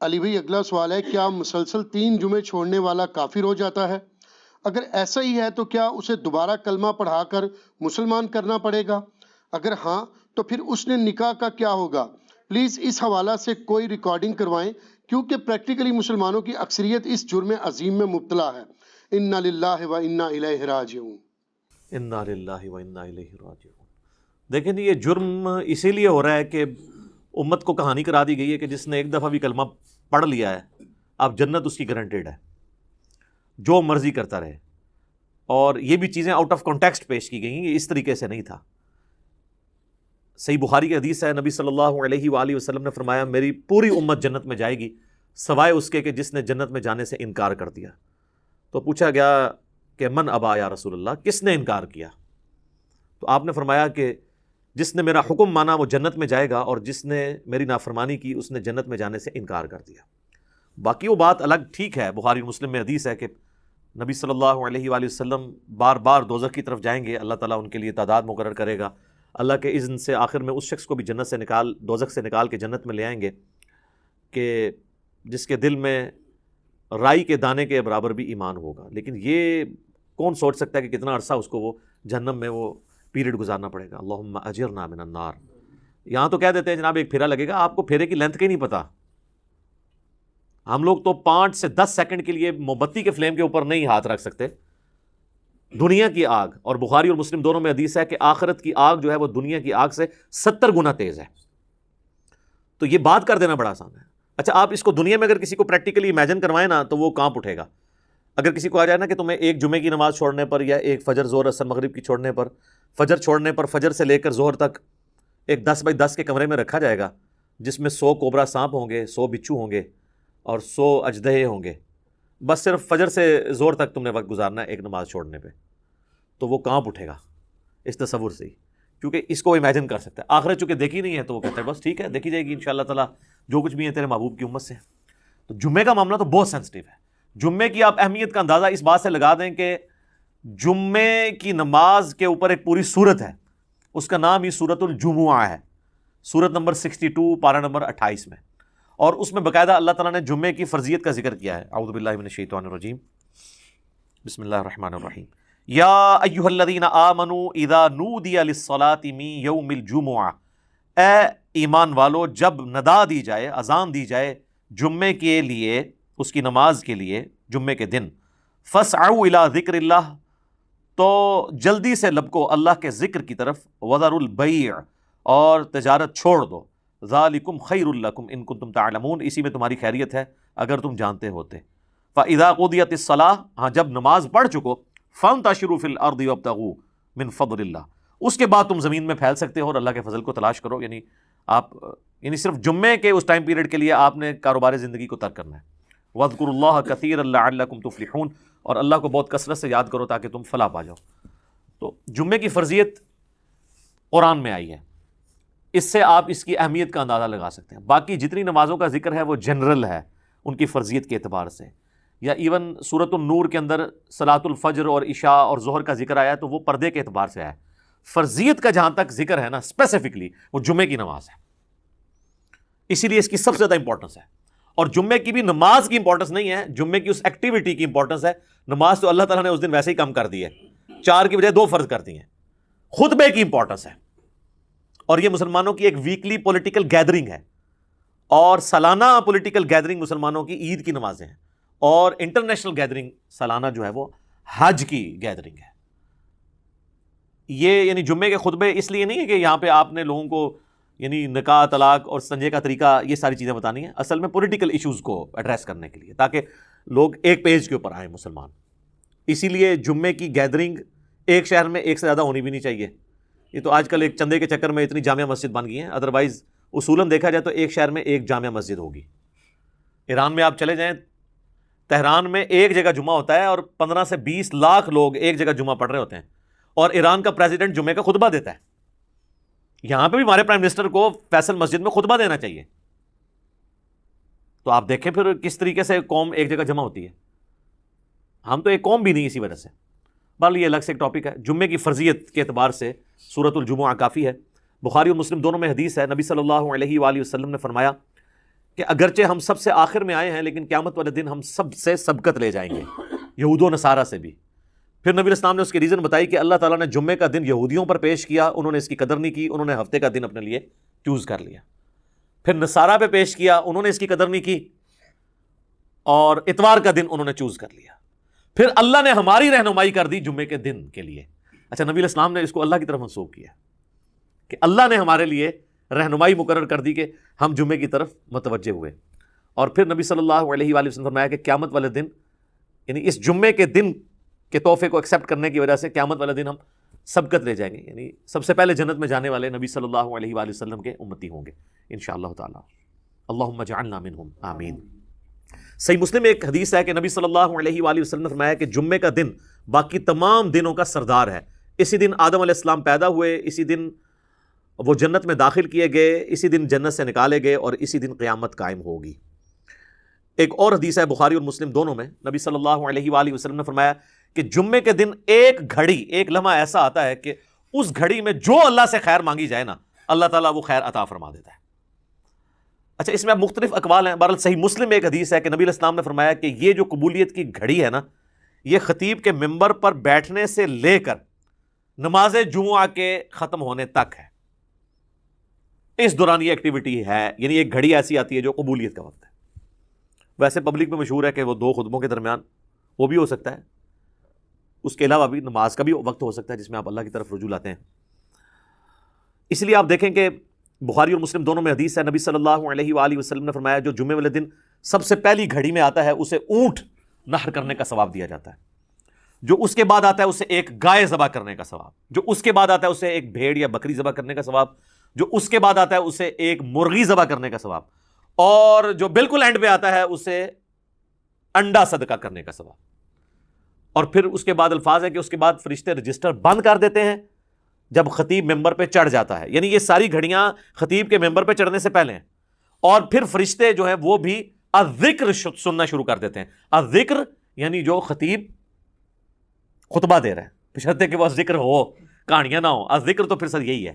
علی بھائی اگلا سوال ہے، کیا مسلسل 3 جمعے چھوڑنے والا کافر ہو جاتا ہے؟ اگر ایسا ہی ہے تو کیا اسے دوبارہ کلمہ پڑھا کر مسلمان کرنا پڑے گا؟ اگر ہاں تو پھر اس نے نکاح کا کیا ہوگا؟ پلیز اس حوالہ سے کوئی ریکارڈنگ کروائیں، کیونکہ پریکٹیکلی مسلمانوں کی اکثریت اس جرم عظیم میں مبتلا ہے۔ انا للہ و انا الیہ راجعون۔ انا للہ و انا الیہ راجعون۔ دیکھیں یہ جرم اسی لیے ہو رہا ہے کہ امت کو کہانی کرا دی گئی ہے کہ جس نے ایک دفعہ بھی کلمہ پڑھ لیا ہے اب جنت اس کی گارنٹیڈ ہے، جو مرضی کرتا رہے۔ اور یہ بھی چیزیں آؤٹ آف کانٹیکسٹ پیش کی گئی ہیں، یہ اس طریقے سے نہیں تھا۔ صحیح بخاری کی حدیث ہے، نبی صلی اللہ علیہ وآلہ وسلم نے فرمایا میری پوری امت جنت میں جائے گی سوائے اس کے کہ جس نے جنت میں جانے سے انکار کر دیا۔ تو پوچھا گیا کہ من ابا یا رسول اللہ، کس نے انکار کیا؟ تو آپ نے فرمایا کہ جس نے میرا حکم مانا وہ جنت میں جائے گا، اور جس نے میری نافرمانی کی اس نے جنت میں جانے سے انکار کر دیا۔ باقی وہ بات الگ ٹھیک ہے، بخاری مسلم میں حدیث ہے کہ نبی صلی اللہ علیہ وآلہ وسلم بار بار دوزخ کی طرف جائیں گے، اللہ تعالیٰ ان کے لیے تعداد مقرر کرے گا، اللہ کے اذن سے آخر میں اس شخص کو بھی جنت سے دوزخ سے نکال کے جنت میں لے آئیں گے کہ جس کے دل میں رائی کے دانے کے برابر بھی ایمان ہوگا۔ لیکن یہ کون سوچ سکتا ہے کہ کتنا عرصہ اس کو وہ جہنم میں وہ پیریڈ گزارنا پڑے گا۔ اللہم اجرنا من النار۔ یہاں تو کہہ دیتے ہیں جناب ایک پھیرا لگے گا، آپ کو پھیرے کی لینتھ کا ہی نہیں پتا۔ ہم لوگ تو 5 سے 10 سیکنڈ کے لیے موم بتی کے فلیم کے اوپر نہیں ہاتھ رکھ سکتے۔ دنیا کی آگ، اور بخاری اور مسلم دونوں میں حدیث ہے کہ آخرت کی آگ جو ہے وہ دنیا کی آگ سے 70 گنا تیز ہے۔ تو یہ بات کر دینا بڑا آسان ہے۔ اچھا آپ اس کو دنیا میں اگر کسی کو پریکٹیکلی امیجن کروائیں نا تو وہ کانپ اٹھے گا۔ اگر کسی کو آ جائے نا کہ تمہیں ایک جمعے کی نماز چھوڑنے پر، یا ایک فجر زور اثر مغرب کی چھوڑنے پر، فجر چھوڑنے پر فجر سے لے کر ظہر تک ایک 10 بائی 10 کے کمرے میں رکھا جائے گا جس میں 100 کوبرا سانپ ہوں گے، 100 بچھو ہوں گے اور 100 اژدہے ہوں گے، بس صرف فجر سے زور تک تم نے وقت گزارنا ہے ایک نماز چھوڑنے پہ، تو وہ کانپ اٹھے گا اس تصور سے ہی، کیونکہ اس کو امیجن کر سکتا ہے۔ آخرت چونکہ دیکھی نہیں ہے تو وہ کہتا ہے بس ٹھیک ہے دیکھی جائے گی انشاءاللہ تعالیٰ جو کچھ بھی ہے تیرے محبوب کی امت سے۔ تو جمعے کا معاملہ تو بہت سینسٹیو ہے۔ جمعے کی آپ اہمیت کا اندازہ اس بات سے لگا دیں کہ جمعے کی نماز کے اوپر ایک پوری سورت ہے، اس کا نام ہی سورۃ الجمعہ ہے، سورت نمبر 62 پارہ نمبر 28 میں، اور اس میں باقاعدہ اللہ تعالیٰ نے جمعے کی فرضیت کا ذکر کیا ہے۔ اعوذ باللہ من الشیطان الرجیم، بسم اللہ الرحمن الرحیم۔ یا ایھا الذین آمنوا اذا نودی للصلاۃ من یوم الجمعہ، اے ایمان والو جب ندا دی جائے، اذان دی جائے جمعے کے لیے، اس کی نماز کے لیے جمعے کے دن، فاسعوا الی ذکر اللہ، تو جلدی سے لبکو اللہ کے ذکر کی طرف، وذروا البیع، اور تجارت چھوڑ دو، ذالکم خیر لکم ان کنتم تعلمون، اسی میں تمہاری خیریت ہے اگر تم جانتے ہوتے۔ فاذا قضیت الصلاۃ، ہاں جب نماز پڑھ چکو، فانتشروا فی الارض وابتغوا من فضل اللہ، اس کے بعد تم زمین میں پھیل سکتے ہو اور اللہ کے فضل کو تلاش کرو۔ یعنی آپ صرف جمعے کے اس ٹائم پیریڈ کے لیے آپ نے کاروبار زندگی کو ترک کرنا ہے۔ وَاذْكُرُوا اللَّهَ كَثِيرًا لَعَلَّكُمْ تُفْلِحُونَ، اور اللہ کو بہت کثرت سے یاد کرو تاکہ تم فلاح پا جاؤ۔ تو جمعے کی فرضیت قرآن میں آئی ہے، اس سے آپ اس کی اہمیت کا اندازہ لگا سکتے ہیں۔ باقی جتنی نمازوں کا ذکر ہے وہ جنرل ہے ان کی فرضیت کے اعتبار سے، یا ایون سورۃ النور کے اندر صلاۃ الفجر اور عشاء اور ظہر کا ذکر آیا ہے تو وہ پردے کے اعتبار سے آیا ہے۔ فرضیت کا جہاں تک ذکر ہے نا اسپیسیفکلی وہ جمعے کی نماز ہے، اسی لیے اس کی سب سے زیادہ امپورٹنس ہے۔ اور جمعے کی بھی نماز کی امپورٹنس نہیں ہے، جمعے کی اس ایکٹیویٹی کی امپورٹنس ہے۔ نماز تو اللہ تعالیٰ نے اس دن ویسے ہی کم کر دی ہے، 4 کی بجائے 2 فرض کر دی ہیں۔ خطبے کی امپورٹنس ہے، اور یہ مسلمانوں کی ایک ویکلی پولیٹیکل گیدرنگ ہے، اور سالانہ پولیٹیکل گیدرنگ مسلمانوں کی عید کی نمازیں ہیں، اور انٹرنیشنل گیدرنگ سالانہ جو ہے وہ حج کی گیدرنگ ہے۔ یہ یعنی جمعے کے خطبے اس لیے نہیں ہے کہ یہاں پہ آپ نے لوگوں کو یعنی نکاح، طلاق اور استنجے کا طریقہ یہ ساری چیزیں بتانی ہیں، اصل میں پولیٹیکل ایشوز کو ایڈریس کرنے کے لیے، تاکہ لوگ ایک پیج کے اوپر آئیں مسلمان۔ اسی لیے جمعے کی گیدرنگ ایک شہر میں ایک سے زیادہ ہونی بھی نہیں چاہیے۔ یہ تو آج کل ایک چندے کے چکر میں اتنی جامع مسجد بن گئی ہیں، ادروائز اصولاً دیکھا جائے تو ایک شہر میں ایک جامع مسجد ہوگی۔ ایران میں آپ چلے جائیں، تہران میں ایک جگہ جمعہ ہوتا ہے اور 15 سے 20 لاکھ لوگ ایک جگہ جمعہ پڑھ رہے ہوتے ہیں، اور ایران کا پریزیڈنٹ جمعے کا خطبہ دیتا ہے۔ یہاں پہ بھی ہمارے پرائم منسٹر کو فیصل مسجد میں خطبہ دینا چاہیے۔ تو آپ دیکھیں پھر کس طریقے سے قوم ایک جگہ جمع ہوتی ہے۔ ہم تو ایک قوم بھی نہیں اسی وجہ سے۔ بہرحال یہ الگ سے ایک ٹاپک ہے۔ جمعے کی فرضیت کے اعتبار سے سورۃ الجمعہ کافی ہے۔ بخاری اور مسلم دونوں میں حدیث ہے، نبی صلی اللہ علیہ وآلہ وسلم نے فرمایا کہ اگرچہ ہم سب سے آخر میں آئے ہیں لیکن قیامت والے دن ہم سب سے سبقت لے جائیں گے، یہود و نصارہ سے بھی۔ پھر نبی علیہ السلام نے اس کی ریزن بتائی کہ اللہ تعالیٰ نے جمعے کا دن یہودیوں پر پیش کیا، انہوں نے اس کی قدر نہیں کی، انہوں نے ہفتے کا دن اپنے لیے چوز کر لیا۔ پھر نصارہ پہ پیش کیا، انہوں نے اس کی قدر نہیں کی اور اتوار کا دن انہوں نے چوز کر لیا۔ پھر اللہ نے ہماری رہنمائی کر دی جمعے کے دن کے لیے۔ اچھا، نبی علیہ السلام نے اس کو اللہ کی طرف منسوب کیا کہ اللہ نے ہمارے لیے رہنمائی مقرر کر دی کہ ہم جمعے کی طرف متوجہ ہوئے۔ اور پھر نبی صلی اللہ علیہ وآلہ وسلم نے فرمایا کہ قیامت والے دن، یعنی اس جمعے کے دن کے تحفے کو ایکسیپٹ کرنے کی وجہ سے قیامت والے دن ہم سبقت لے جائیں گے، یعنی سب سے پہلے جنت میں جانے والے نبی صلی اللہ علیہ وآلہ وسلم کے امتی ہوں گے انشاءاللہ تعالی۔ اللہم اجعلنا منہم، آمین۔ صحیح مسلم میں ایک حدیث ہے کہ نبی صلی اللہ علیہ وآلہ وسلم نے فرمایا کہ جمعے کا دن باقی تمام دنوں کا سردار ہے۔ اسی دن آدم علیہ السلام پیدا ہوئے، اسی دن وہ جنت میں داخل کیے گئے، اسی دن جنت سے نکالے گئے اور اسی دن قیامت قائم ہوگی۔ ایک اور حدیث ہے بخاری اور مسلم دونوں میں، نبی صلی اللہ علیہ وآلہ وسلم نے فرمایا کہ جمعے کے دن ایک گھڑی، ایک لمحہ ایسا آتا ہے کہ اس گھڑی میں جو اللہ سے خیر مانگی جائے نا، اللہ تعالیٰ وہ خیر عطا فرما دیتا ہے۔ اچھا، اس میں اب مختلف اقوال ہیں، بہرحال صحیح مسلم میں ایک حدیث ہے کہ نبی علیہ السلام نے فرمایا کہ یہ جو قبولیت کی گھڑی ہے نا، یہ خطیب کے ممبر پر بیٹھنے سے لے کر نماز جمعہ کے ختم ہونے تک ہے۔ اس دوران یہ ایکٹیویٹی ہے، یعنی ایک گھڑی ایسی آتی ہے جو قبولیت کا وقت ہے۔ ویسے پبلک میں مشہور ہے کہ وہ دو خطبوں کے درمیان وہ بھی ہو سکتا ہے، اس کے علاوہ بھی نماز کا بھی وقت ہو سکتا ہے جس میں آپ اللہ کی طرف رجوع لاتے ہیں۔ اس لیے آپ دیکھیں کہ بخاری اور مسلم دونوں میں حدیث ہے، نبی صلی اللہ علیہ وآلہ وسلم نے فرمایا جو جمعے والے دن سب سے پہلی گھڑی میں آتا ہے اسے اونٹ نحر کرنے کا ثواب دیا جاتا ہے، جو اس کے بعد آتا ہے اسے ایک گائے ذبح کرنے کا ثواب، جو اس کے بعد آتا ہے اسے ایک بھیڑ یا بکری ذبح کرنے کا ثواب، جو اس کے بعد آتا ہے اسے ایک مرغی ذبح کرنے کا ثواب، اور جو بالکل اینڈ پہ آتا ہے اسے انڈا صدقہ کرنے کا ثواب۔ اور پھر اس کے بعد الفاظ ہے کہ اس کے بعد فرشتے رجسٹر بند کر دیتے ہیں جب خطیب ممبر پہ چڑھ جاتا ہے، یعنی یہ ساری گھڑیاں خطیب کے ممبر پہ چڑھنے سے پہلے ہیں، اور پھر فرشتے جو ہیں وہ بھی الذکر سننا شروع کر دیتے ہیں۔ الذکر یعنی جو خطیب خطبہ دے رہے ہیں، بشرطے کہ وہ ذکر ہو، کہانیاں نہ ہو۔ الذکر تو پھر سر یہی ہے،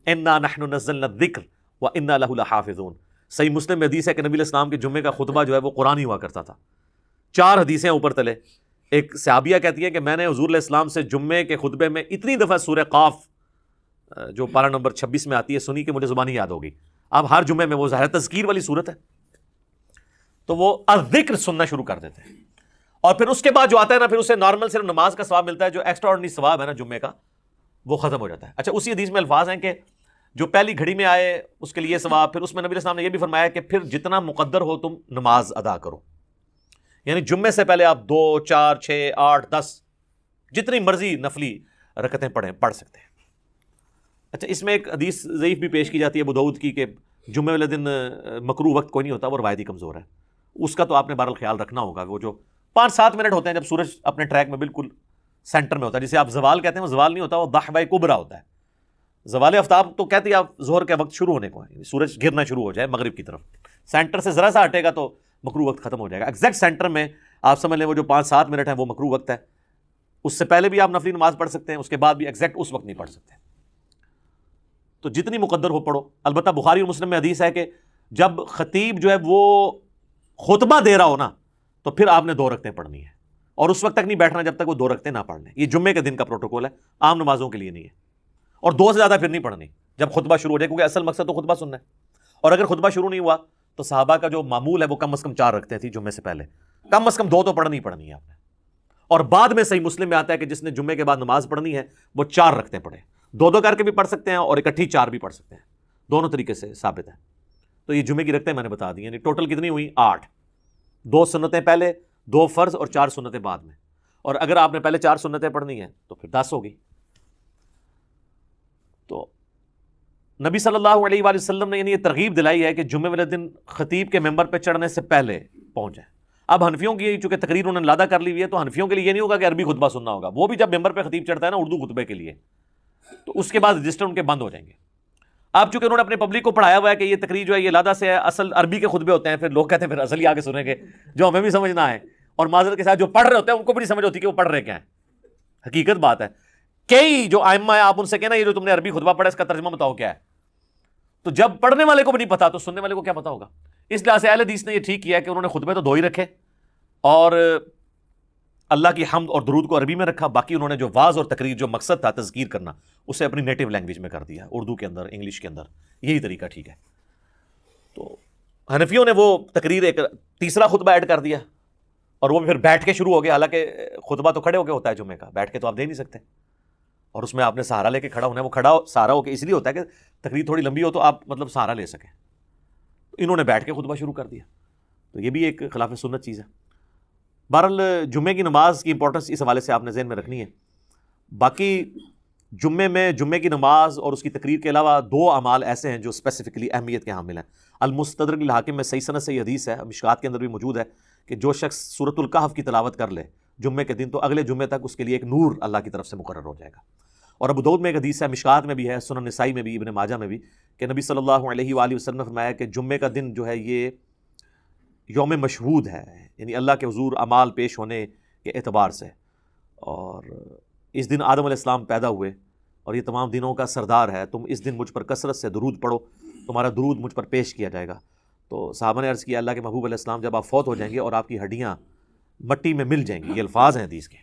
انا نحن نزلنا الذکر وانا لہ لحافظون۔ صحیح مسلم میں حدیث ہے کہ نبی علیہ السلام کے جمعے کا خطبہ جو ہے وہ قرآن ہی ہوا کرتا تھا۔ 4 حدیثیں اوپر تلے۔ ایک صحابیہ کہتی ہے کہ میں نے حضور علیہ السلام سے جمعے کے خطبے میں اتنی دفعہ سورہ قاف جو پارہ نمبر 26 میں آتی ہے سنی کہ مجھے زبانی یاد ہو گئی۔ اب ہر جمعے میں وہ ظاہر تذکیر والی صورت ہے تو وہ الذکر سننا شروع کر دیتے ہیں، اور پھر اس کے بعد جو آتا ہے نا، پھر اسے نارمل صرف نماز کا ثواب ملتا ہے، جو ایکسٹرا آرڈنری ثواب ہے نا جمعے کا وہ ختم ہو جاتا ہے۔ اچھا، اسی حدیث میں الفاظ ہیں کہ جو پہلی گھڑی میں آئے اس کے لیے ثواب، پھر اس میں نبی علیہ السلام نے یہ بھی فرمایا کہ پھر جتنا مقدر ہو تم نماز ادا کرو، یعنی جمعے سے پہلے آپ 2 4 6 8 10 جتنی مرضی نفلی رکعتیں پڑھ سکتے ہیں۔ اچھا، اس میں ایک حدیث ضعیف بھی پیش کی جاتی ہے ابو داؤد کی کہ جمعے والے دن مکروہ وقت کوئی نہیں ہوتا، وہ روایتی کمزور ہے، اس کا تو آپ نے بہرحال خیال رکھنا ہوگا۔ وہ جو 5-7 منٹ ہوتے ہیں جب سورج اپنے ٹریک میں بالکل سینٹر میں ہوتا ہے، جسے آپ زوال کہتے ہیں، وہ زوال نہیں ہوتا، وہ ضحوہ کبریٰ ہوتا ہے۔ زوال آفتاب تو کہتے ہیں آپ ظہر کے وقت شروع ہونے کو ہے، سورج گرنا شروع ہو جائے مغرب کی طرف، سینٹر سے ذرا سا ہٹے گا تو مکروہ وقت ختم ہو جائے گا۔ ایگزیکٹ سینٹر میں آپ سمجھ لیں وہ جو 5-7 منٹ ہیں وہ مکروہ وقت ہے، اس سے پہلے بھی آپ نفلی نماز پڑھ سکتے ہیں، اس کے بعد بھی ایگزیکٹ اس وقت نہیں پڑھ سکتے، تو جتنی مقدر ہو پڑھو۔ البتہ بخاری اور مسلم میں حدیث ہے کہ جب خطیب جو ہے وہ خطبہ دے رہا ہو نا تو پھر آپ نے 2 رکعتیں پڑھنی ہے، اور اس وقت تک نہیں بیٹھنا جب تک وہ 2 رکعتیں نہ پڑھ لیں۔ یہ جمعے کے دن کا پروٹوکول ہے، عام نمازوں کے لیے نہیں ہے، اور 2 سے زیادہ پھر نہیں پڑھنی جب خطبہ شروع ہو جائے، کیونکہ اصل مقصد تو خطبہ سننا ہے۔ اور اگر خطبہ شروع نہیں ہوا تو صحابہ کا جو معمول ہے وہ کم از کم 4 رکعتیں تھی جمعے سے پہلے، کم از کم 2 تو پڑھنی ہے آپ نے۔ اور بعد میں صحیح مسلم میں آتا ہے کہ جس نے جمعے کے بعد نماز پڑھنی ہے وہ 4 رکعتیں پڑھے، 2 کر کے بھی پڑھ سکتے ہیں اور اکٹھی 4 بھی پڑھ سکتے ہیں، دونوں طریقے سے ثابت ہے۔ تو یہ جمعے کی رکعتیں میں نے بتا دی، یعنی ٹوٹل کتنی ہوئی؟ 8، 2 سنتیں پہلے، 2 فرض اور 4 سنتیں بعد میں، اور اگر آپ نے پہلے 4 سنتیں پڑھنی ہیں تو پھر 10 ہوگی۔ تو نبی صلی اللہ علیہ وآلہ وسلم نے یعنی یہ ترغیب دلائی ہے کہ جمعے والے دن خطیب کے ممبر پہ چڑھنے سے پہلے پہنچ جائیں۔ اب حنفیوں کی چونکہ تقریر انہوں نے لادہ کر لی ہوئی ہے، تو حنفیوں کے لیے یہ نہیں ہوگا کہ عربی خطبہ سننا ہوگا، وہ بھی جب ممبر پہ خطیب چڑھتا ہے نا اردو خطبے کے لیے، تو اس کے بعد رجسٹر ان کے بند ہو جائیں گے۔ اب چونکہ انہوں نے اپنے پبلک کو پڑھایا ہوا ہے کہ یہ تقریر جو ہے یہ لادہ سے ہے، اصل عربی کے خطبے ہوتے ہیں، پھر لوگ کہتے ہیں پھر اصل ہی آگے سنیں گے، جو ہمیں بھی سمجھنا ہے، اور معذرت کے ساتھ جو پڑھ رہے ہوتے ہیں ان کو بھی نہیں سمجھ ہوتی کہ وہ پڑھ رہے کیا ہیں۔ حقیقت بات ہے، کئی جو ائمہ ہیں آپ ان سے کہنا یہ جو تم نے عربی خطبہ پڑھا اس کا ترجمہ بتاؤ کیا ہے، تو جب پڑھنے والے کو بھی نہیں پتا تو سننے والے کو کیا پتا ہوگا۔ اس لحاظ سے اہل حدیث نے یہ ٹھیک کیا کہ انہوں نے خطبے تو 2 ہی رکھے اور اللہ کی حمد اور درود کو عربی میں رکھا، باقی انہوں نے جو واعظ اور تقریر جو مقصد تھا تذکیر کرنا اسے اپنی نیٹو لینگویج میں کر دیا، اردو کے اندر، انگلش کے اندر، یہی طریقہ ٹھیک ہے۔ تو حنفیوں نے وہ تقریر ایک تیسرا خطبہ ایڈ کر دیا اور وہ پھر بیٹھ کے شروع ہو گیا، حالانکہ خطبہ تو کھڑے ہو کے ہوتا ہے جمعے کا، بیٹھ کے تو آپ دے نہیں سکتے، اور اس میں آپ نے سہارا لے کے کھڑا ہونا ہے، وہ کھڑا سہارا ہو کے اس لیے ہوتا ہے کہ تقریر تھوڑی لمبی ہو تو آپ مطلب سہارا لے سکیں، انہوں نے بیٹھ کے خطبہ شروع کر دیا، تو یہ بھی ایک خلاف سنت چیز ہے۔ بہرحال جمعے کی نماز کی امپورٹنس اس حوالے سے آپ نے ذہن میں رکھنی ہے۔ باقی جمعے میں جمعے کی نماز اور اس کی تقریر کے علاوہ 2 اعمال ایسے ہیں جو اسپیسیفکلی اہمیت کے حامل ہیں۔ المستدرک الحاکم میں صحیح سند سے یہ حدیث ہے، مشکات کے اندر بھی موجود ہے، کہ جو شخص سورۃ الکہف کی تلاوت کر لے جمعے کے دن تو اگلے جمعے تک اس کے لیے ایک نور اللہ کی طرف سے مقرر ہو جائے گا۔ اور ابو داؤد میں ایک حدیث ہے، مشکات میں بھی ہے، سنن نسائی میں بھی، ابن ماجہ میں بھی، کہ نبی صلی اللہ علیہ وآلہ وسلم نے فرمایا کہ جمعے کا دن جو ہے یہ یوم مشہود ہے، یعنی اللہ کے حضور اعمال پیش ہونے کے اعتبار سے، اور اس دن آدم علیہ السلام پیدا ہوئے اور یہ تمام دنوں کا سردار ہے، تم اس دن مجھ پر کثرت سے درود پڑھو، تمہارا درود مجھ پر پیش کیا جائے گا۔ تو صحابہ نے عرض کیا اللہ کے محبوب علیہ السلام جب آپ فوت ہو جائیں گے اور آپ کی ہڈیاں مٹی میں مل جائیں گی، یہ الفاظ ہیں حدیث کے،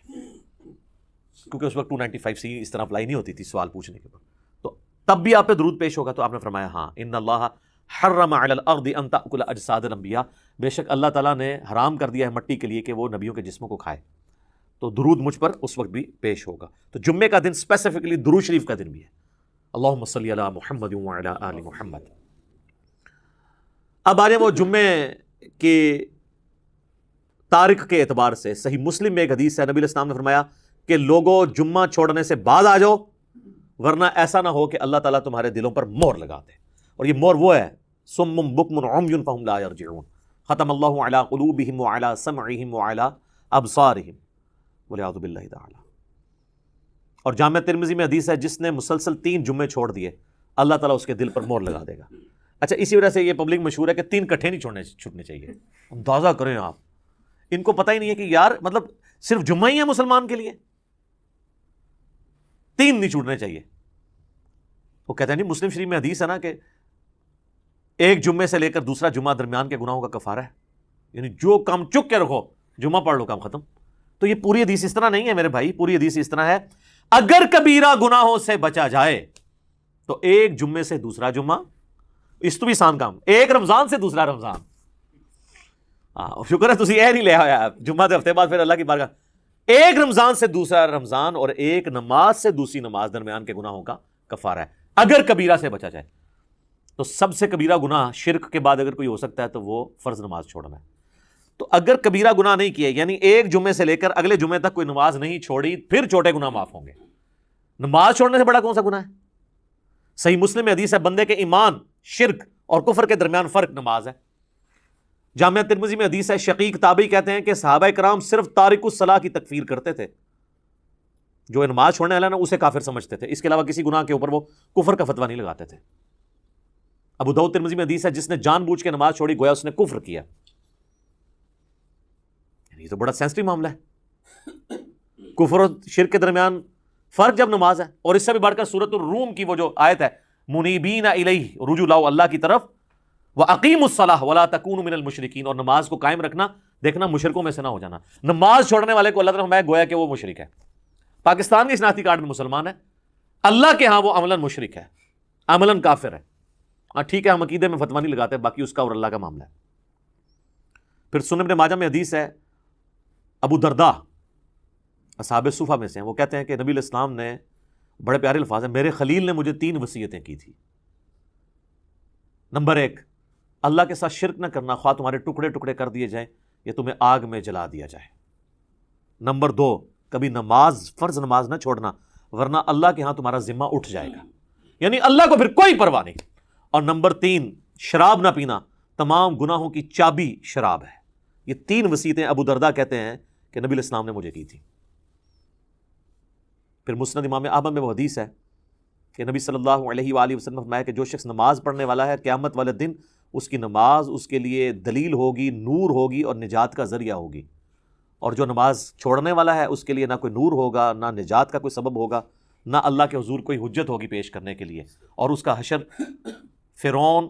کیونکہ اس وقت 295 اس طرح اپلائی نہیں ہوتی تھی سوال پوچھنے کے بعد، تو تب بھی آپ پہ درود پیش ہوگا۔ تو آپ نے فرمایا ہاں، ان اللہ حرم علی الارض ان تأکل اجساد الانبیاء، بے شک اللہ تعالیٰ نے حرام کر دیا ہے مٹی کے لیے کہ وہ نبیوں کے جسموں کو کھائے، تو درود مجھ پر اس وقت بھی پیش ہوگا۔ تو جمعے کا دن اسپیسیفکلی درود شریف کا دن بھی ہے، اللہم صلی علی محمد وعلی آل محمد۔ اب آجائیں وہ جمعے کے تاریخ کے اعتبار سے، صحیح مسلم میں ایک حدیث ہے، نبی علیہ السلام نے فرمایا کہ لوگوں جمعہ چھوڑنے سے بعد آ جاؤ، ورنہ ایسا نہ ہو کہ اللہ تعالیٰ تمہارے دلوں پر مہر لگا دے، اور یہ مہر وہ ہے صم بکم عمی فہم لا یرجعون، ختم اللہ علی قلوبہم وعلی سمعہم وعلی ابصارہم والعیاذ باللہ تعالی۔ اور جامع ترمذی میں حدیث ہے جس نے مسلسل 3 جمعے چھوڑ دیے اللہ تعالیٰ اس کے دل پر مہر لگا دے گا۔ اچھا، اسی وجہ سے یہ پبلک مشہور ہے کہ 3 کٹھے نہیں چھوڑنے چاہیے، اندازہ کریں آپ، ان کو پتہ ہی نہیں ہے کہ یار مطلب صرف جمعہ ہی ہے مسلمان کے لیے، 3 نہیں چھوٹنے چاہیے۔ وہ کہتے ہیں نہیں، مسلم شریف میں حدیث ہے نا کہ ایک جمعے سے لے کر دوسرا جمعہ درمیان کے گناہوں کا کفارہ ہے، یعنی جو کام چک کے رکھو جمعہ پڑھ لو کام ختم۔ تو یہ پوری حدیث اس طرح نہیں ہے میرے بھائی، پوری حدیث اس طرح ہے اگر کبیرہ گناہوں سے بچا جائے تو ایک جمعے سے دوسرا جمعہ، اس تو بھی آسان کام، ایک رمضان سے دوسرا رمضان، شکر ہے تسی یہ نہیں لے آیا جمعہ دے ہفتے بعد پھر اللہ کی بارگاہ، ایک رمضان سے دوسرا رمضان اور ایک نماز سے دوسری نماز درمیان کے گناہوں کا کفارہ ہے اگر کبیرہ سے بچا جائے۔ تو سب سے کبیرہ گناہ شرک کے بعد اگر کوئی ہو سکتا ہے تو وہ فرض نماز چھوڑنا ہے۔ تو اگر کبیرہ گناہ نہیں کیے، یعنی ایک جمعے سے لے کر اگلے جمعے تک کوئی نماز نہیں چھوڑی، پھر چھوٹے گناہ معاف ہوں گے۔ نماز چھوڑنے سے بڑا کون سا گناہ ہے؟ صحیح مسلم میں حدیث ہے بندے کے ایمان، شرک اور کفر کے درمیان فرق نماز ہے۔ جامعہ ترمذی میں حدیث ہے، شقیق تابعی کہتے ہیں کہ صحابہ کرام صرف تارک الصلاح کی تکفیر کرتے تھے، جو نماز چھوڑنے والا نا اسے کافر سمجھتے تھے، اس کے علاوہ کسی گناہ کے اوپر وہ کفر کا فتویٰ نہیں لگاتے تھے۔ ابو داؤد ترمذی میں حدیث ہے جس نے جان بوجھ کے نماز چھوڑی گویا اس نے کفر کیا، یہ تو بڑا سینسٹیو معاملہ ہے، کفر اور شرک کے درمیان فرق جب نماز ہے۔ اور اس سے بھی بڑھ کر سورۃ الروم کی وہ جو آیت ہے منیبین الیہ، رجوع لاؤ اللہ کی طرف، وَأَقِیمُوا الصَّلَاةَ وَلَا تَکُونُوا مِنَ الْمُشْرِکِینَ، اور نماز کو قائم رکھنا، دیکھنا مشرکوں میں سے نہ ہو جانا۔ نماز چھوڑنے والے کو اللہ تعالیٰ نے فرمایا گویا کہ وہ مشرک ہے، پاکستان کے شناختی کارڈ میں مسلمان ہے، اللہ کے ہاں وہ عملاً مشرک ہے، عملاً کافر ہے۔ ہاں ٹھیک ہے، ہم عقیدے میں فتویٰ نہیں لگاتے، باقی اس کا اور اللہ کا معاملہ ہے۔ پھر سنن ابن ماجہ میں حدیث ہے، ابو درداء اصحاب صفہ میں سے ہیں، وہ کہتے ہیں کہ نبی علیہ السلام نے، بڑے پیارے الفاظ ہیں، میرے خلیل نے مجھے 3 وصیتیں کی تھی۔ نمبر 1، اللہ کے ساتھ شرک نہ کرنا، خواہ تمہارے ٹکڑے ٹکڑے کر دیے جائیں یا تمہیں آگ میں جلا دیا جائے۔ نمبر 2، کبھی نماز، فرض نماز نہ چھوڑنا، ورنہ اللہ کے ہاں تمہارا ذمہ اٹھ جائے گا، یعنی اللہ کو پھر کوئی پرواہ نہیں۔ اور نمبر 3، شراب نہ پینا، تمام گناہوں کی چابی شراب ہے۔ یہ 3 وصیتیں ابو درداء کہتے ہیں کہ نبی علیہ السلام نے مجھے کی تھی۔ پھر مسند امام احمد میں وہ حدیث ہے کہ نبی صلی اللہ علیہ وآلہ وسلم نے فرمایا کہ جو شخص نماز پڑھنے والا ہے قیامت والے دن اس کی نماز اس کے لیے دلیل ہوگی، نور ہوگی اور نجات کا ذریعہ ہوگی، اور جو نماز چھوڑنے والا ہے اس کے لیے نہ کوئی نور ہوگا، نہ نجات کا کوئی سبب ہوگا، نہ اللہ کے حضور کوئی حجت ہوگی پیش کرنے کے لیے، اور اس کا حشر فرعون،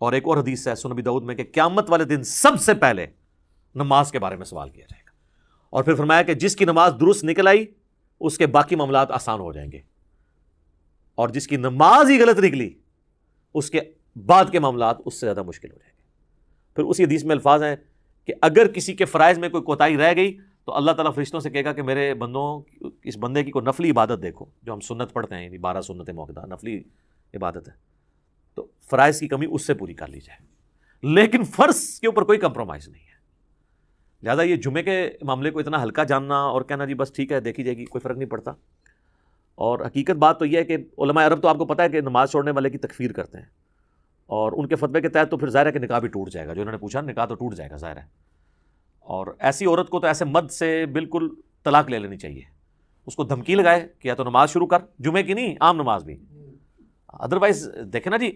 اور ایک اور حدیث ہے سنن ابی داؤد میں کہ قیامت والے دن سب سے پہلے نماز کے بارے میں سوال کیا جائے گا، اور پھر فرمایا کہ جس کی نماز درست نکل آئی اس کے باقی معاملات آسان ہو جائیں گے، اور جس کی نماز ہی غلط نکلی اس کے بعد کے معاملات اس سے زیادہ مشکل ہو جائیں گے۔ پھر اسی حدیث میں الفاظ ہیں کہ اگر کسی کے فرائض میں کوئی کوتاہی رہ گئی تو اللہ تعالیٰ فرشتوں سے کہے گا کہ میرے بندوں، اس بندے کی کوئی نفلی عبادت دیکھو، جو ہم سنت پڑھتے ہیں، یعنی 12 سنت موقدہ نفلی عبادت ہے، تو فرائض کی کمی اس سے پوری کر لی جائے، لیکن فرض کے اوپر کوئی کمپرومائز نہیں ہے۔ لہٰذا یہ جمعے کے معاملے کو اتنا ہلکا جاننا اور کہنا جی بس ٹھیک ہے دیکھی جائے گی، کوئی فرق نہیں پڑتا۔ اور حقیقت بات تو یہ ہے کہ علماء عرب تو آپ کو پتہ ہے کہ نماز چھوڑنے والے کی تکفیر کرتے ہیں، اور ان کے فتوے کے تحت تو پھر ظاہر ہے کہ نکاح بھی ٹوٹ جائے گا، جو انہوں نے پوچھا نکاح تو ٹوٹ جائے گا ظاہر ہے، اور ایسی عورت کو تو ایسے مد سے بالکل طلاق لے لینی چاہیے، اس کو دھمکی لگائے کہ یا تو نماز شروع کر، جمعے کی نہیں عام نماز بھی، ادروائز دیکھیں نا جی،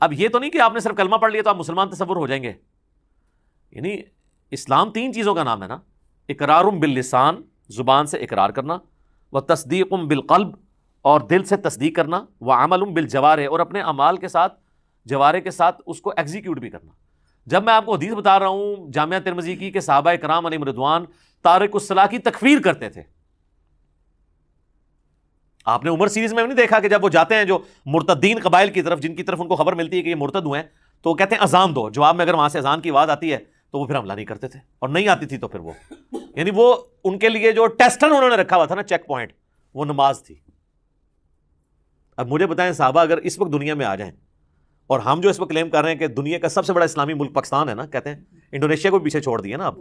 اب یہ تو نہیں کہ آپ نے صرف کلمہ پڑھ لیا تو آپ مسلمان تصور ہو جائیں گے، یعنی اسلام 3 چیزوں کا نام ہے نا، اقرار باللسان، زبان سے اقرار کرنا، و تصدیق بالقلب، اور دل سے تصدیق کرنا، و عمل بالجوارح، اور اپنے اعمال کے ساتھ، جوارح کے ساتھ اس کو ایگزیکیوٹ بھی کرنا۔ جب میں آپ کو حدیث بتا رہا ہوں جامعہ ترمذی کی کہ صحابہ کرام علیہم رضوان تارک الصلاۃ کی تکفیر کرتے تھے، آپ نے عمر سیریز میں نہیں دیکھا کہ جب وہ جاتے ہیں جو مرتدین قبائل کی طرف، جن کی طرف ان کو خبر ملتی ہے کہ یہ مرتد ہوئے ہیں، تو وہ کہتے ہیں اذان دو، جواب میں اگر وہاں سے اذان کی آواز آتی ہے تو وہ پھر حملہ نہیں کرتے تھے، اور نہیں آتی تھی تو پھر وہ، یعنی وہ ان کے لیے جو ٹیسٹن انہوں نے رکھا ہوا تھا نا، چیک پوائنٹ، وہ نماز تھی۔ اب مجھے بتائیں صحابہ اگر اس وقت دنیا میں آ جائیں، اور ہم جو اس وقت کلیم کر رہے ہیں کہ دنیا کا سب سے بڑا اسلامی ملک پاکستان ہے نا، کہتے ہیں انڈونیشیا کو پیچھے چھوڑ دیا نا اب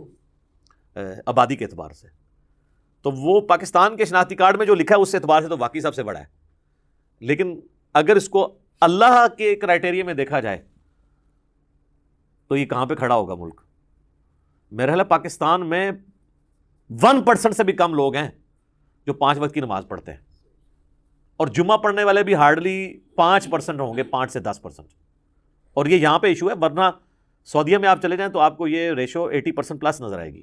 آبادی کے اعتبار سے، تو وہ پاکستان کے شناختی کارڈ میں جو لکھا ہے اس اعتبار سے تو واقعی سب سے بڑا ہے، لیکن اگر اس کو اللہ کے کرائٹیریا میں دیکھا جائے تو یہ کہاں پہ کھڑا ہوگا ملک؟ میرا خیال ہے پاکستان میں 1% سے بھی کم لوگ ہیں جو 5 وقت کی نماز پڑھتے ہیں، اور جمعہ پڑھنے والے بھی ہارڈلی 5% ہوں گے، 5 سے 10%، اور یہ یہاں پہ ایشو ہے، ورنہ سعودیہ میں آپ چلے جائیں تو آپ کو یہ ریشو 80% پلس نظر آئے گی۔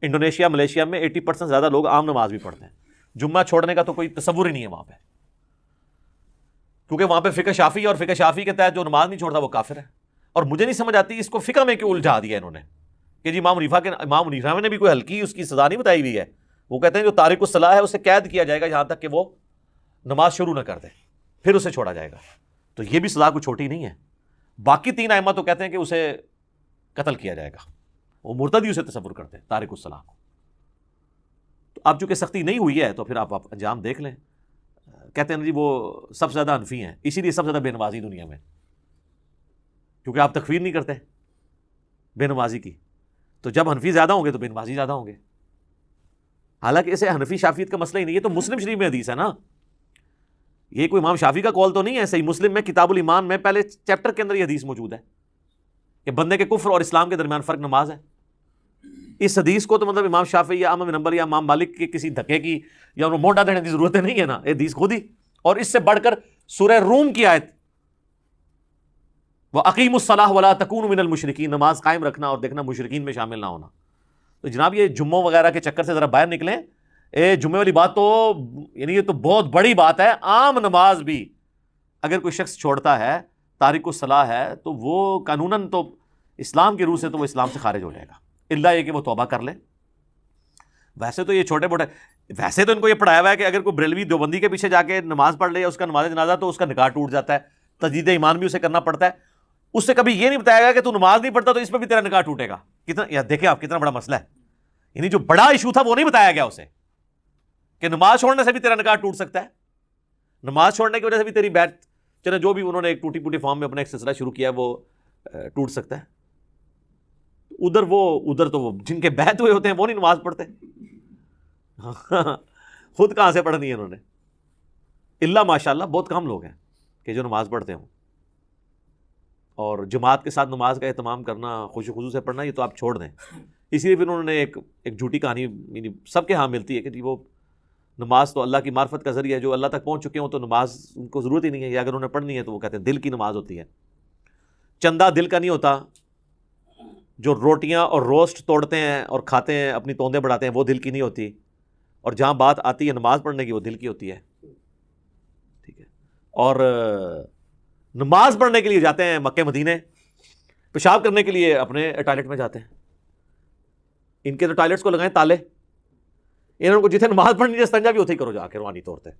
انڈونیشیا، ملیشیا میں 80% زیادہ لوگ عام نماز بھی پڑھتے ہیں، جمعہ چھوڑنے کا تو کوئی تصور ہی نہیں ہے وہاں پہ، کیونکہ وہاں پہ فقہ شافعی، اور فقہ شافعی کے تحت جو نماز نہیں چھوڑتا وہ کافر ہے۔ اور مجھے نہیں سمجھ آتی اس کو فقہ میں کیوں الجھا دیا انہوں نے کہ جی امام حنیفہ نے بھی کوئی ہلکی اس کی سزا نہیں بتائی ہوئی ہے، وہ کہتے ہیں جو تارک الصلاۃ ہے اسے قید کیا جائے گا یہاں تک کہ وہ نماز شروع نہ کر دے، پھر اسے چھوڑا جائے گا، تو یہ بھی سزا کوئی چھوٹی نہیں ہے۔ باقی 3 ائمہ تو کہتے ہیں کہ اسے قتل کیا جائے گا، وہ مرتدی اسے تصور کرتے ہیں تارک الصلاۃ کو۔ تو اب چونکہ سختی نہیں ہوئی ہے تو پھر آپ انجام دیکھ لیں، کہتے ہیں جی وہ سب سے زیادہ حنفی ہیں، اسی لیے سب سے زیادہ بے نمازی دنیا میں، کیونکہ آپ تکفیر نہیں کرتے بے نمازی کی، تو جب حنفی زیادہ ہوں گے تو بے نمازی زیادہ ہوں گے۔ حالانکہ اسے حنفی شافیت کا مسئلہ ہی نہیں، یہ تو مسلم شریف میں حدیث ہے نا، یہ کوئی امام شافعی کا قول تو نہیں ہے، صحیح مسلم میں کتاب الایمان میں پہلے چیپٹر کے اندر یہ حدیث موجود ہے کہ بندے کے کفر اور اسلام کے درمیان فرق نماز ہے۔ اس حدیث کو تو مطلب امام شافعی یا احمد بن حنبل یا امام مالک کے کسی دھکے کی یا انہوں موٹا دینے کی ضرورت نہیں ہے نا، یہ حدیث خود ہی، اور اس سے بڑھ کر سورہ روم کی آیت وَأَقِیمُوا الصَّلَاةَ وَلَا تَکُونُوا مِنَ الْمُشْرِکِینَ، نماز قائم رکھنا اور دیکھنا مشرکین میں شامل نہ ہونا۔ تو جناب یہ جمعوں وغیرہ کے چکر سے ذرا باہر نکلیں، جمعے والی بات تو یعنی یہ تو بہت بڑی بات ہے، عام نماز بھی اگر کوئی شخص چھوڑتا ہے، تارک الصلاۃ ہے، تو وہ قانوناً تو اسلام کی روح سے تو وہ اسلام سے خارج ہو جائے گا، الا یہ کہ وہ توبہ کر لے۔ ویسے تو یہ چھوٹے موٹے، ویسے تو ان کو یہ پڑھایا ہوا ہے کہ اگر کوئی بریلوی دیوبندی کے پیچھے جا کے نماز پڑھ لے یا اس کا نماز جنازہ تو اس کا نکاح ٹوٹ جاتا ہے، تجدید ایمان بھی اسے کرنا پڑتا ہے۔ اس سے کبھی یہ نہیں بتایا گا کہ تو نماز نہیں پڑھتا تو اس پہ بھی تیرا نکاح ٹوٹے گا۔ کتنا یا دیکھیں آپ کتنا بڑا مسئلہ ہے، یعنی جو بڑا ایشو تھا وہ نہیں بتایا گیا اسے کہ نماز چھوڑنے سے بھی تیرا نکاح ٹوٹ سکتا ہے، نماز چھوڑنے کی وجہ سے بھی تیری بیعت، چلے جو بھی انہوں نے ایک ٹوٹی پوٹی فارم میں اپنا ایک سلسلہ شروع کیا وہ ٹوٹ سکتا ہے۔ ادھر تو وہ جن کے بیعت ہوئے ہوتے ہیں وہ نہیں نماز پڑھتے، خود کہاں سے پڑھنی ہے انہوں نے؟ اللہ ماشاءاللہ بہت کم لوگ ہیں کہ جو نماز پڑھتے ہوں، اور جماعت کے ساتھ نماز کا اہتمام کرنا، خوشو خضو سے پڑھنا، یہ تو آپ چھوڑ دیں۔ اسی لیے پھر انہوں نے ایک جھوٹی کہانی یعنی سب کے ہاں ملتی ہے کہ جی وہ نماز تو اللہ کی معرفت کا ذریعہ ہے، جو اللہ تک پہنچ چکے ہوں تو نماز ان کو ضرورت ہی نہیں ہے، یا اگر انہیں پڑھنی ہے تو وہ کہتے ہیں دل کی نماز ہوتی ہے۔ چندہ دل کا نہیں ہوتا، جو روٹیاں اور روسٹ توڑتے ہیں اور کھاتے ہیں، اپنی توندیں بڑھاتے ہیں، وہ دل کی نہیں ہوتی، اور جہاں بات آتی ہے نماز پڑھنے کی وہ دل کی ہوتی ہے، ٹھیک ہے۔ اور نماز پڑھنے کے لیے جاتے ہیں مکے مدینے، پیشاب کرنے کے لیے اپنے ٹوائلٹ میں جاتے ہیں. ان کے تو ٹوائلٹس کو لگائیں تالے، انہوں کو جتنے نماز پڑھنی ہے استنجا بھی اتنے کرو جا کے روحانی طور پہ.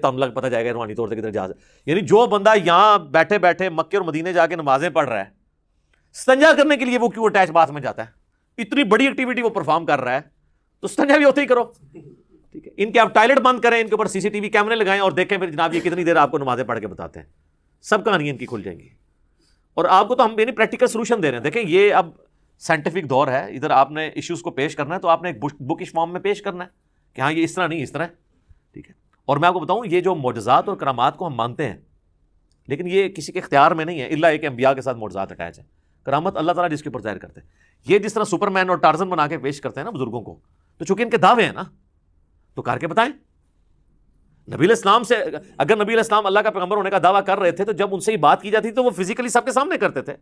تم لگ پتہ جائے گا روحانی طور سے کدھر جا. یعنی جو بندہ یہاں بیٹھے بیٹھے مکے اور مدینے جا کے نمازیں پڑھ رہا ہے، استنجا کرنے کے لیے وہ کیوں اٹیچ باتھ میں جاتا ہے؟ اتنی بڑی ایکٹیویٹی وہ پرفارم کر رہا ہے تو استنجا بھی ہوتے ہی کرو. ٹھیک ہے، ان کے آپ ٹوائلٹ بند کریں، ان کے اوپر سی سی ٹی وی کیمرے لگائیں اور دیکھیں پھر جناب یہ کتنی دیر آپ کو نمازیں پڑھ کے بتاتے ہیں. سب کہانیاں ان کی کھل جائیں گی. اور آپ کو تو ہم یعنی پریکٹیکل سولوشن دے رہے ہیں. دیکھیں یہ اب سائنٹیفک دور ہے، ادھر آپ نے ایشوز کو پیش کرنا ہے تو آپ نے ایک بکش فارم میں پیش کرنا ہے کہ ہاں یہ اس طرح نہیں اس طرح ہے. ٹھیک ہے، اور میں آپ کو بتاؤں یہ جو معجزات اور کرامات کو ہم مانتے ہیں لیکن یہ کسی کے اختیار میں نہیں ہے الا ایک انبیاء کے ساتھ معجزات اٹیچ ہے. کرامت اللہ تعالیٰ جس کے اوپر ظاہر کرتے ہیں. یہ جس طرح سپرمین اور ٹارزن بنا کے پیش کرتے ہیں نا بزرگوں کو، تو چونکہ ان کے دعوے ہیں نا تو کر کے بتائیں. نبی علیہ السلام سے اگر نبی علیہ السلام اللہ کا پیغمبر ہونے کا دعویٰ کر رہے تھے تو جب ان سے ہی بات کی جاتی تھی تو وہ فزیکلی سب کے سامنے کرتے تھے.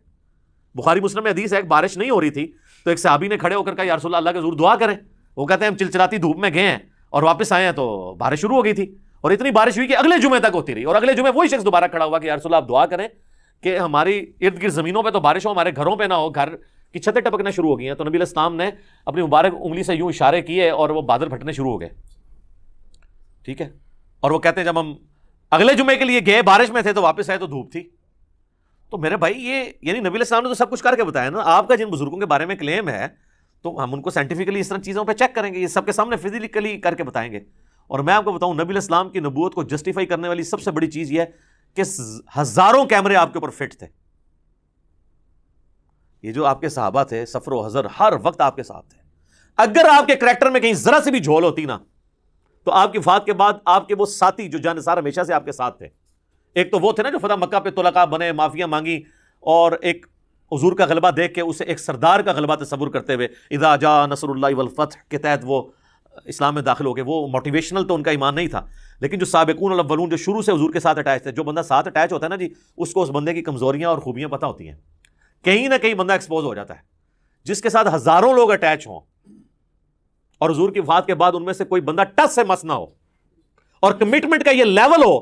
بخاری مسلم میں حدیث ہے، ایک بارش نہیں ہو رہی تھی تو ایک صحابی نے کھڑے ہو کر کہا یا رسول اللہ کے حضور دعا کریں. وہ کہتے ہیں ہم چلچلاتی دھوپ میں گئے ہیں اور واپس آئے ہیں تو بارش شروع ہو گئی تھی، اور اتنی بارش ہوئی کہ اگلے جمعے تک ہوتی رہی. اور اگلے جمعے وہی شخص دوبارہ کھڑا ہوا کہ یا رسول اللہ آپ دعا کریں کہ ہماری ارد گرد زمینوں پہ تو بارش ہو، ہمارے گھروں پہ نہ ہو، گھر کی چھتیں ٹپکنا شروع ہو گئی ہیں. تو نبی علیہ السلام نے اپنی مبارک انگلی سے یوں اشارے کیے اور وہ بادل پھٹنے شروع ہو گئے. ٹھیک ہے، اور وہ کہتے ہیں جب ہم اگلے جمعے کے لیے گئے بارش میں تھے تو واپس آئے تو دھوپ تھی. تو میرے بھائی یہ یعنی نبی علیہ السلام نے تو سب کچھ کر کے بتایا نا. آپ کا جن بزرگوں کے بارے میں کلیم ہے تو ہم ان کو سائنٹیفکلی اس طرح چیزوں پہ چیک کریں گے، یہ سب کے سامنے فزیکلی کر کے بتائیں گے. اور میں آپ کو بتاؤں نبی علیہ السلام کی نبوت کو جسٹیفائی کرنے والی سب سے بڑی چیز یہ ہے کہ ہزاروں کیمرے آپ کے اوپر فٹ تھے. یہ جو آپ کے صحابہ تھے سفر و حضر ہر وقت آپ کے ساتھ تھے. اگر آپ کے کریکٹر میں کہیں ذرا سے بھی جھول ہوتی نا تو آپ کی وفات کے بعد آپ کے وہ ساتھی جو جانثار ہمیشہ سے آپ کے ساتھ تھے، ایک تو وہ تھے نا جو فتح مکہ پہ طلقاء بنے، معافیاں مانگی، اور ایک حضور کا غلبہ دیکھ کے اسے ایک سردار کا غلبہ تصور کرتے ہوئے اذا جاء نصر اللہ والفتح کے تحت وہ اسلام میں داخل ہو گئے. وہ موٹیویشنل تو ان کا ایمان نہیں تھا، لیکن جو سابقون الاولون جو شروع سے حضور کے ساتھ اٹیچ تھے، جو بندہ ساتھ اٹیچ ہوتا ہے نا جی اس کو اس بندے کی کمزوریاں اور خوبیاں پتہ ہوتی ہیں. کہیں نہ کہیں بندہ ایکسپوز ہو جاتا ہے. جس کے ساتھ ہزاروں لوگ اٹیچ ہوں اور حضور کی وفات کے بعد ان میں سے کوئی بندہ ٹس سے مس نہ ہو اور کمٹمنٹ کا یہ لیول ہو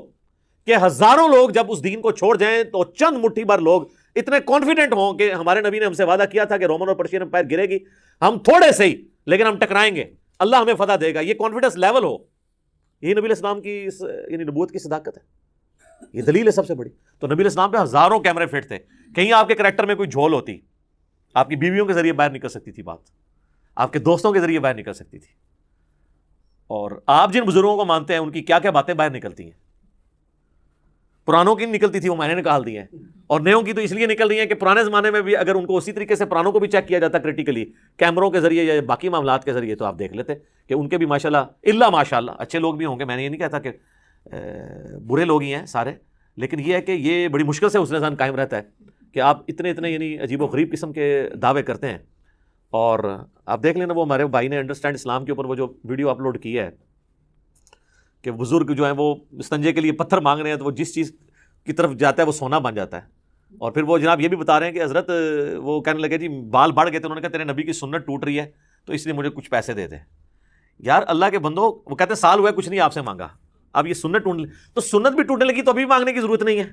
کہ ہزاروں لوگ جب اس دین کو چھوڑ جائیں تو چند مٹھی بھر لوگ اتنے کانفیڈنٹ ہوں کہ ہمارے نبی نے ہم سے وعدہ کیا تھا کہ رومن اور پرشین امپائر گرے گی، ہم تھوڑے سے ہی لیکن ہم ٹکرائیں گے، اللہ ہمیں فتح دے گا. یہ کانفیڈنس لیول ہو، یہی نبی علیہ السلام کی یعنی نبوت کی صداقت ہے. یہ دلیل ہے سب سے بڑی. تو نبی علیہ السلام پہ ہزاروں کیمرے فٹ تھے. کہیں آپ کے کریکٹر میں کوئی جھول ہوتی، آپ کی بیویوں کے ذریعے باہر نکل سکتی تھی بات، آپ کے دوستوں کے ذریعے باہر نکل سکتی تھی. اور آپ جن بزرگوں کو مانتے ہیں ان کی کیا کیا باتیں باہر نکلتی ہیں. پرانوں کی نکلتی تھی وہ میں نے نکال دی ہیں، اور نیوں کی تو اس لیے نکل رہی ہیں کہ پرانے زمانے میں بھی اگر ان کو اسی طریقے سے پرانوں کو بھی چیک کیا جاتا کریٹیکلی کیمروں کے ذریعے یا باقی معاملات کے ذریعے تو آپ دیکھ لیتے کہ ان کے بھی ماشاءاللہ الا ماشاءاللہ اچھے لوگ بھی ہوں گے. میں نے یہ نہیں کہتا کہ برے لوگ ہی ہیں سارے، لیکن یہ ہے کہ یہ بڑی مشکل سے حسن ظن قائم رہتا ہے کہ آپ اتنے یعنی عجیب و غریب قسم کے دعوے کرتے ہیں. اور آپ دیکھ لینا وہ ہمارے بھائی نے انڈرسٹینڈ اسلام کے اوپر وہ جو ویڈیو اپلوڈ کی ہے کہ بزرگ جو ہیں وہ استنجے کے لیے پتھر مانگ رہے ہیں تو وہ جس چیز کی طرف جاتا ہے وہ سونا بن جاتا ہے. اور پھر وہ جناب یہ بھی بتا رہے ہیں کہ حضرت وہ کہنے لگے جی بال بڑھ گئے تھے، انہوں نے کہا تیرے نبی کی سنت ٹوٹ رہی ہے تو اس لیے مجھے کچھ پیسے دے دیں. یار اللہ کے بندو، وہ کہتے ہیں سال ہوا ہے کچھ نہیں آپ سے مانگا، اب یہ سنت ٹوٹنے تو سنت بھی ٹوٹنے لگی تو ابھی مانگنے کی ضرورت نہیں ہے.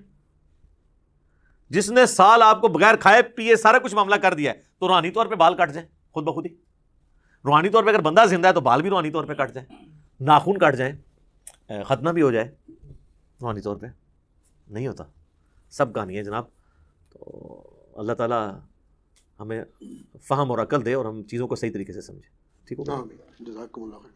جس نے سال آپ کو بغیر کھائے پیے سارا کچھ معاملہ کر دیا ہے تو روحانی طور پہ بال کٹ جائیں خود بخود ہی. روحانی طور پہ اگر بندہ زندہ ہے تو بال بھی روحانی طور پہ کٹ جائیں، ناخن کٹ جائیں، ختنہ بھی ہو جائے. روحانی طور پہ نہیں ہوتا. سب کہانی ہے جناب. تو اللہ تعالیٰ ہمیں فہم اور عقل دے اور ہم چیزوں کو صحیح طریقے سے سمجھیں. ٹھیک ہوگا. جزاکم اللہ خیر.